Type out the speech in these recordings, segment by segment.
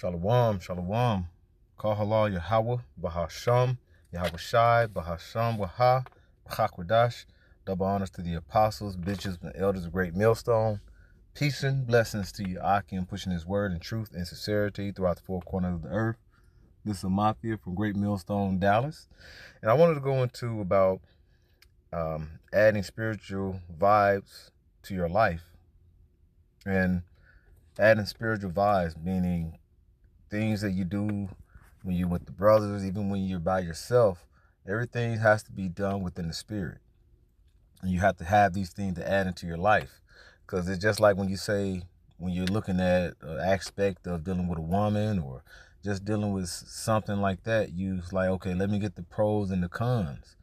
Shalom, shalom. Kahala Yahweh, Bahasham, Yahweh Shai, Bahasham, Waha, Bahakwadash. Double honors to the apostles, bishops, and elders of Great Millstone. Peace and blessings to you, Akim, pushing his word in truth and sincerity throughout the four corners of the earth. This is Amathia from Great Millstone, Dallas. And I wanted to go into about adding spiritual vibes to your life. And adding spiritual vibes, meaning things that you do when you're with the brothers, even when you're by yourself, everything has to be done within the spirit. And you have to have these things to add into your life. Because it's just like when you're looking at an aspect of dealing with a woman or just dealing with something like that, you's like, okay, let me get the pros and the cons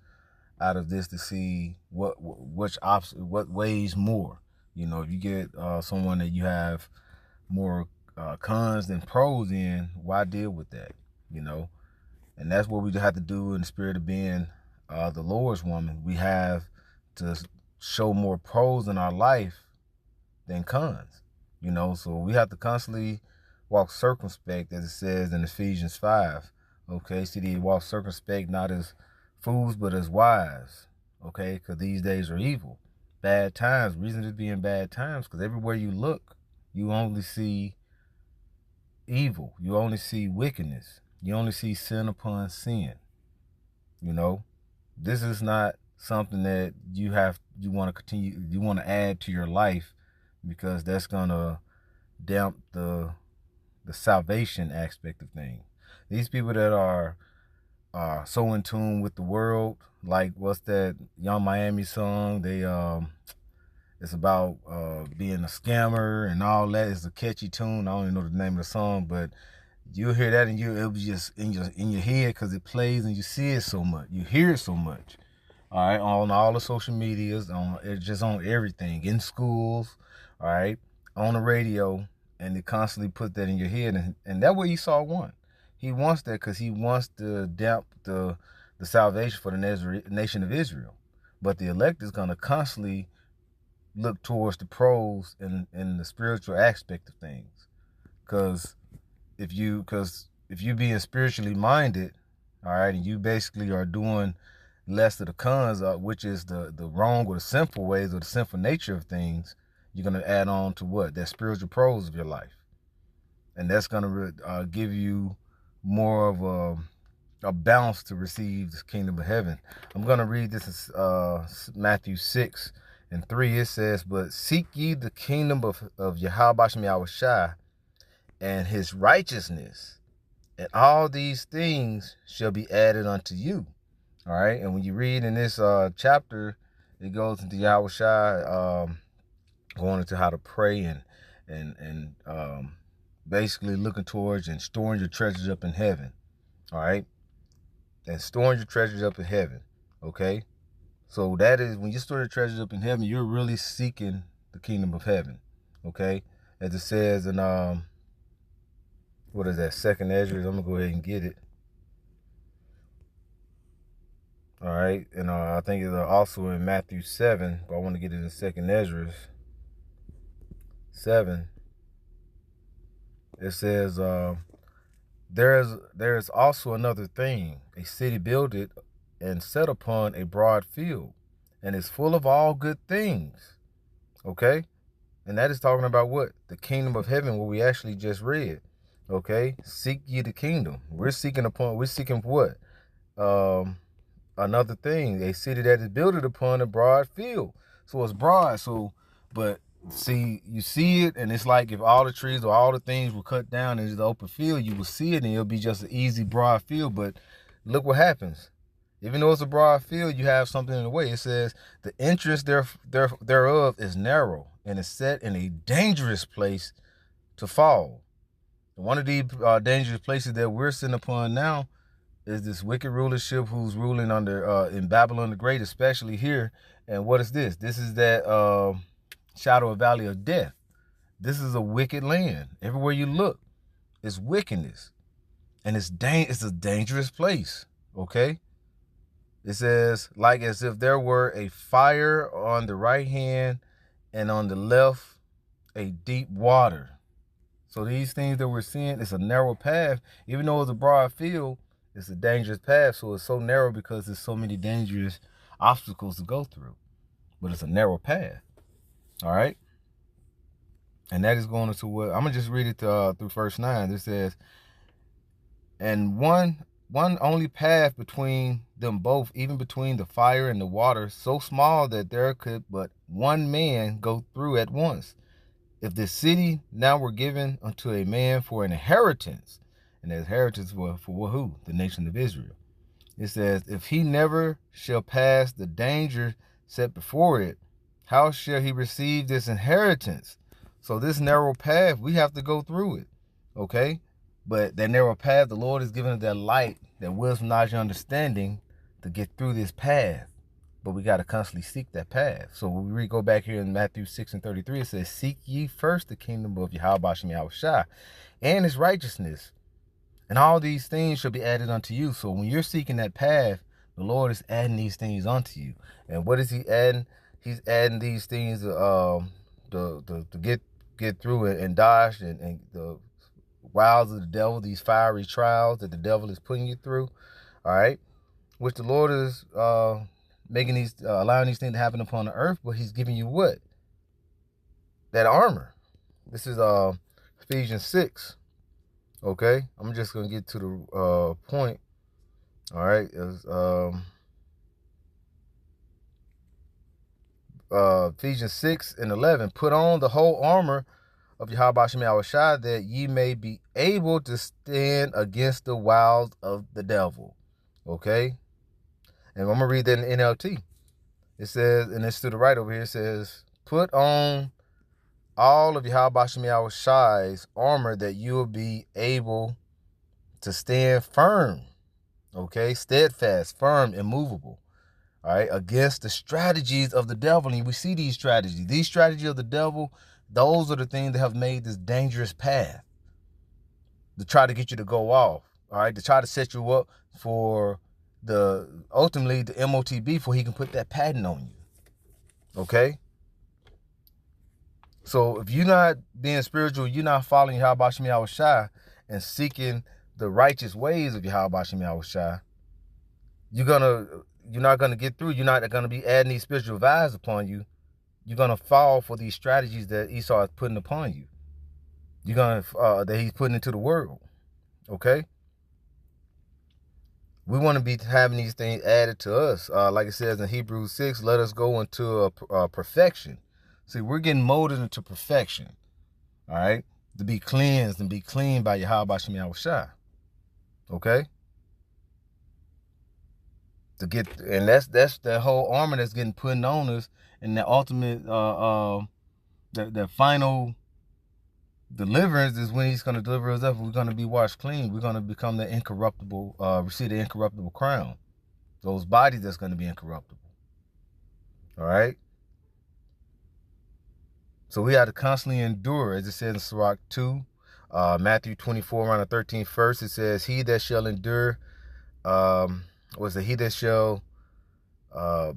out of this to see what weighs more. You know, if you get someone that you have more cons than pros in, why deal with that? You know, and that's what we have to do in the spirit of being the Lord's woman. We have to show more pros in our life than cons. You know, so we have to constantly walk circumspect, as it says in Ephesians 5. Okay, see, they walk circumspect not as fools but as wise. Okay, because these days are evil, bad times. Reason to be in bad times because everywhere you look, you only see evil. You only see wickedness. You only see sin upon sin. You know, this is not something that you want to continue, you want to add to your life, because that's gonna damp the salvation aspect of things. These people that are so in tune with the world, like what's that Young Miami song? It's about being a scammer and all that. It's a catchy tune. I don't even know the name of the song, but you'll hear that and it'll be just in your head because it plays and you see it so much. You hear it so much. All right, on all the social medias, just on everything, in schools, all right, on the radio, and they constantly put that in your head, and that way Esau won. He wants that because he wants to damp the salvation for the nation of Israel. But the elect is going to constantly look towards the pros in the spiritual aspect of things. Because if you being spiritually minded, all right, and you basically are doing less of the cons, which is the wrong or the sinful ways or the sinful nature of things, you're going to add on to what? That spiritual pros of your life. And that's going to give you more of a balance to receive the kingdom of heaven. I'm going to read this as Matthew 6:3. It says, "But seek ye the kingdom of Yahweh Shem Yahushai and his righteousness, and all these things shall be added unto you." All right, and when you read in this chapter, it goes into Yahushai going into how to pray and basically looking towards and storing your treasures up in heaven. All right, and storing your treasures up in heaven. Okay, so that is when you store your treasures up in heaven, you're really seeking the kingdom of heaven. Okay, as it says in what is that? Second Ezra. I'm gonna go ahead and get it. All right, and I think it's also in Matthew 7, but I want to get it in Second Ezra 7. It says, there is also another thing, a city builded and set upon a broad field, and is full of all good things. Okay, and that is talking about what? The kingdom of heaven, what we actually just read. Okay, seek ye the kingdom. We're seeking what? Another thing, a city that is built upon a broad field. So it's broad. So, but see, you see it, and it's like if all the trees or all the things were cut down into the open field, you will see it, and it'll be just an easy broad field. But look what happens. Even though it's a broad field, you have something in the way. It says the entrance thereof is narrow and is set in a dangerous place to fall. And one of these dangerous places that we're sitting upon now is this wicked rulership who's ruling under in Babylon the Great, especially here. And what is this? This is that shadow of valley of death. This is a wicked land. Everywhere you look, it's wickedness, and it's a dangerous place. Okay. It says, like as if there were a fire on the right hand and on the left a deep water. So these things that we're seeing, it's a narrow path. Even though it's a broad field, it's a dangerous path. So it's so narrow because there's so many dangerous obstacles to go through. But it's a narrow path. All right? And that is going into what, I'm going to just read it through verse 9. It says, and one only path between them both, even between the fire and the water, so small that there could but one man go through at once. If this city now were given unto a man for an inheritance, and the inheritance for who? The nation of Israel. It says, if he never shall pass the danger set before it, how shall he receive this inheritance? So this narrow path, we have to go through it, okay? But that narrow path, the Lord has given us that light, that wisdom, knowledge, and understanding to get through this path. But we got to constantly seek that path. So when we go back here in Matthew 6:33, it says, seek ye first the kingdom of Yahweh Shem Yahushua and his righteousness, and all these things shall be added unto you. So when you're seeking that path, the Lord is adding these things unto you. And what is he adding? He's adding these things to get through it and dodge and the wiles of the devil, these fiery trials that the devil is putting you through. All right, which the Lord is making these, allowing these things to happen upon the earth, but he's giving you what? That armor. This is Ephesians 6. Okay, I'm just gonna get to the point. All right, Ephesians 6:11. Put on the whole armor of Yahweh Shem Yahushua, that ye may be able to stand against the wiles of the devil. Okay, and I'm gonna read that in NLT. It says, and it's to the right over here. It says, put on all of Yahweh Shem Yahushua's armor, that you will be able to stand firm. Okay, steadfast, firm, immovable. All right, against the strategies of the devil. And we see these strategies. These strategies of the devil, those are the things that have made this dangerous path to try to get you to go off. All right, to try to set you up for ultimately the MOTB, before he can put that patent on you. Okay? So if you're not being spiritual, you're not following Yahweh Shem Yahushua and seeking the righteous ways of Yahweh Shem Yahushua, you're not gonna get through. You're not gonna be adding these spiritual vibes upon you. You're gonna fall for these strategies that Esau is putting upon you. You're gonna that he's putting into the world. Okay. We want to be having these things added to us. Like it says in Hebrews 6, let us go into perfection. See, we're getting molded into perfection. All right. To be cleansed and be cleaned by Yahweh Shem Yahushua. Okay. To get, and that's the whole armor that's getting put on us, and the ultimate the final deliverance is when he's going to deliver us up. We're going to be washed clean. We're going to become the incorruptible, receive the incorruptible crown. Those bodies that's going to be incorruptible. All right. So we have to constantly endure, as it says in Sirach 2, Matthew 24, around the 13th verse. It says, he that shall endure, he that shall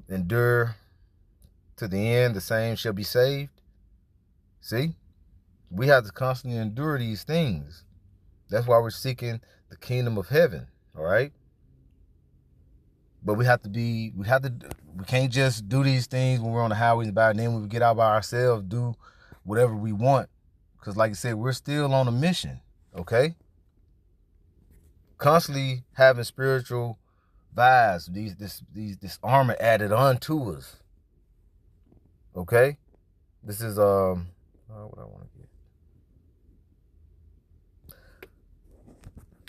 endure to the end, the same shall be saved. See? We have to constantly endure these things. That's why we're seeking the kingdom of heaven. All right. But we can't just do these things when we're on the highways about, and then when we get out by ourselves, do whatever we want. Because like I said, we're still on a mission. Okay. Constantly having spiritual vibes, this armor added on to us. Okay. This is what I want to get.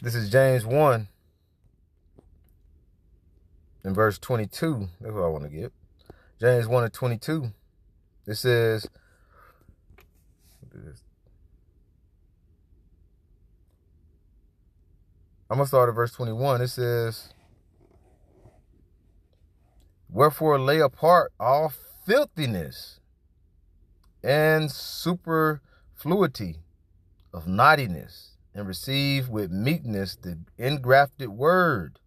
This is James 1 in verse 22. That's what I want to get. James 1 and 22. It says, I'm going to start at verse 21. It says, wherefore lay apart all filthiness and superfluity of naughtiness, and receive with meekness the engrafted word,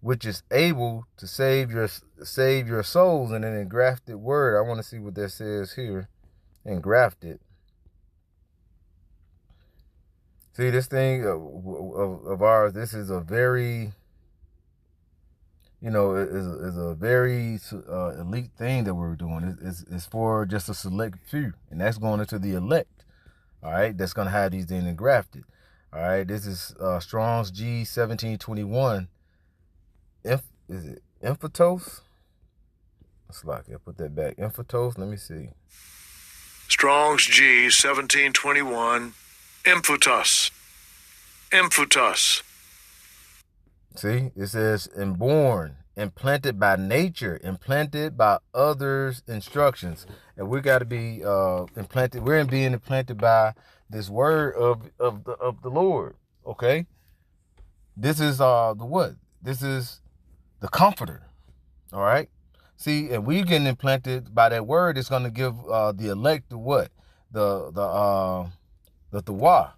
which is able to save your souls. And an engrafted word, I want to see what that says here. Engrafted. See, this thing of ours, this is a very, is a very elite thing that we're doing. It's for just a select few, and that's going into the elect. All right, that's going to have these things engrafted. All right, this is Strong's G 1721. Is it Emphatos? Let's lock it. Put that back. Emphatos. Let me see. Strong's G 1721. Emphatos. Emphatos. See, it says, and born, implanted by nature, implanted by others' instructions. And we got to be implanted. We're being implanted by this word of the Lord. Okay. This is the what? This is the comforter. All right. See, and we getting implanted by that word. It's going to give the elect the what? The Tawah.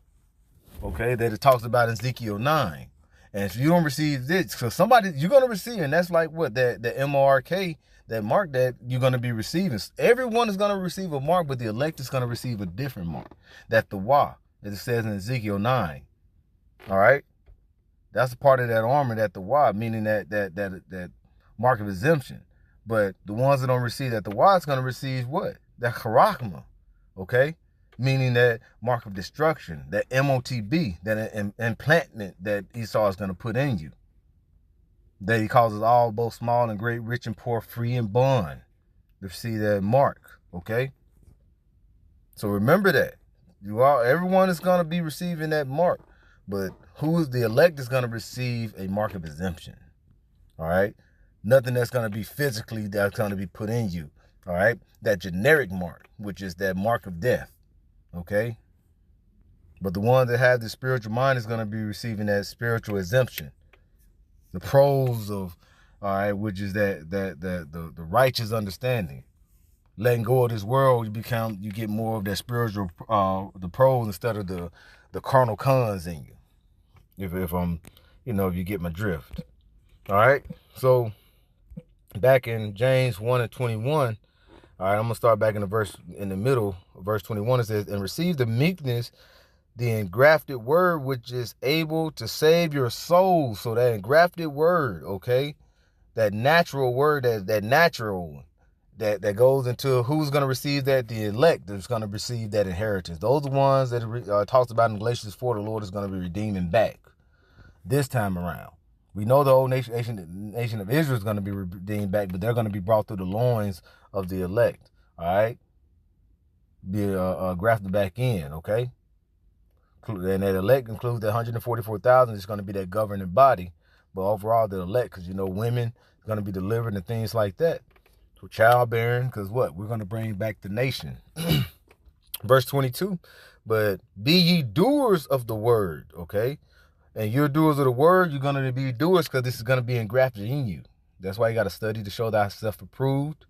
Okay, that it talks about in Ezekiel 9. And if you don't receive this, so somebody, you're going to receive, and that's like what, the M-O-R-K, that mark that you're going to be receiving. Everyone is going to receive a mark, but the elect is going to receive a different mark. That Tawah, as it says in Ezekiel 9. All right? That's a part of that armor, that Tawah, meaning that mark of exemption. But the ones that don't receive that Tawah is going to receive what? That Charakma. Okay? Meaning that mark of destruction, that MOTB, that implantment that Esau is going to put in you. That he causes all, both small and great, rich and poor, free and bond. To see that mark, okay? So remember that. Everyone is going to be receiving that mark. But the elect is going to receive a mark of exemption. All right? Nothing that's going to be physically that's going to be put in you. All right? That generic mark, which is that mark of death. Okay, but the one that has the spiritual mind is going to be receiving that spiritual exemption, the pros of, all right, which is the righteous understanding. Letting go of this world, you get more of that spiritual, the pros instead of the carnal cons in you. If you get my drift. All right, so back in James 1:21. All right, I'm going to start back in the middle, verse 21. It says, and receive the meekness, the engrafted word, which is able to save your soul. So that engrafted word, okay, that natural word, that natural one, that goes into who's going to receive that? The elect that's going to receive that inheritance. Those are the ones that talks about in Galatians 4, the Lord is going to be redeeming back this time around. We know the old nation of Israel is going to be redeemed back, but they're going to be brought through the loins of the elect. All right, be grafted back in. Okay, and that elect includes the 144,000. It's going to be that governing body, but overall the elect, because women are going to be delivered and things like that. So childbearing, because what we're going to bring back the nation. Verse 22. But be ye doers of the word. Okay. And you're doers of the word, you're going to be doers because this is going to be engrafted in you. That's why you got to study to show thyself approved.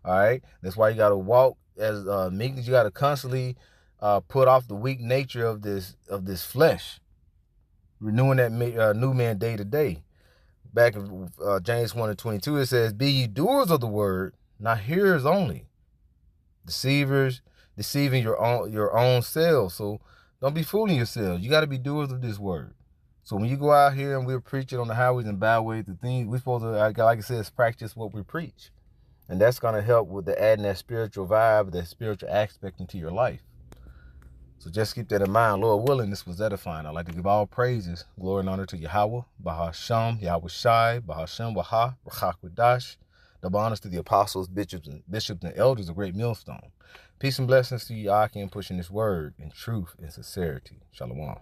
All right. That's why you got to walk as meekness. You got to constantly put off the weak nature of this flesh, renewing that new man day to day. Back in James 1:22, it says, be ye doers of the word, not hearers only. Deceivers, deceiving your own selves. So don't be fooling yourselves. You got to be doers of this word. So when you go out here and we're preaching on the highways and byways, the things we're supposed to, like I said, is practice what we preach. And that's going to help with adding that spiritual vibe, that spiritual aspect into your life. So just keep that in mind. Lord willing, this was edifying. I'd like to give all praises, glory, and honor to Yahweh, Bahasham, Yahweh Shai, Bahasham, Waha, Rachakwadash. Double honors to the apostles, bishops, and elders of Great Millstone. Peace and blessings to you, Aki, in pushing this word in truth and sincerity. Shalom.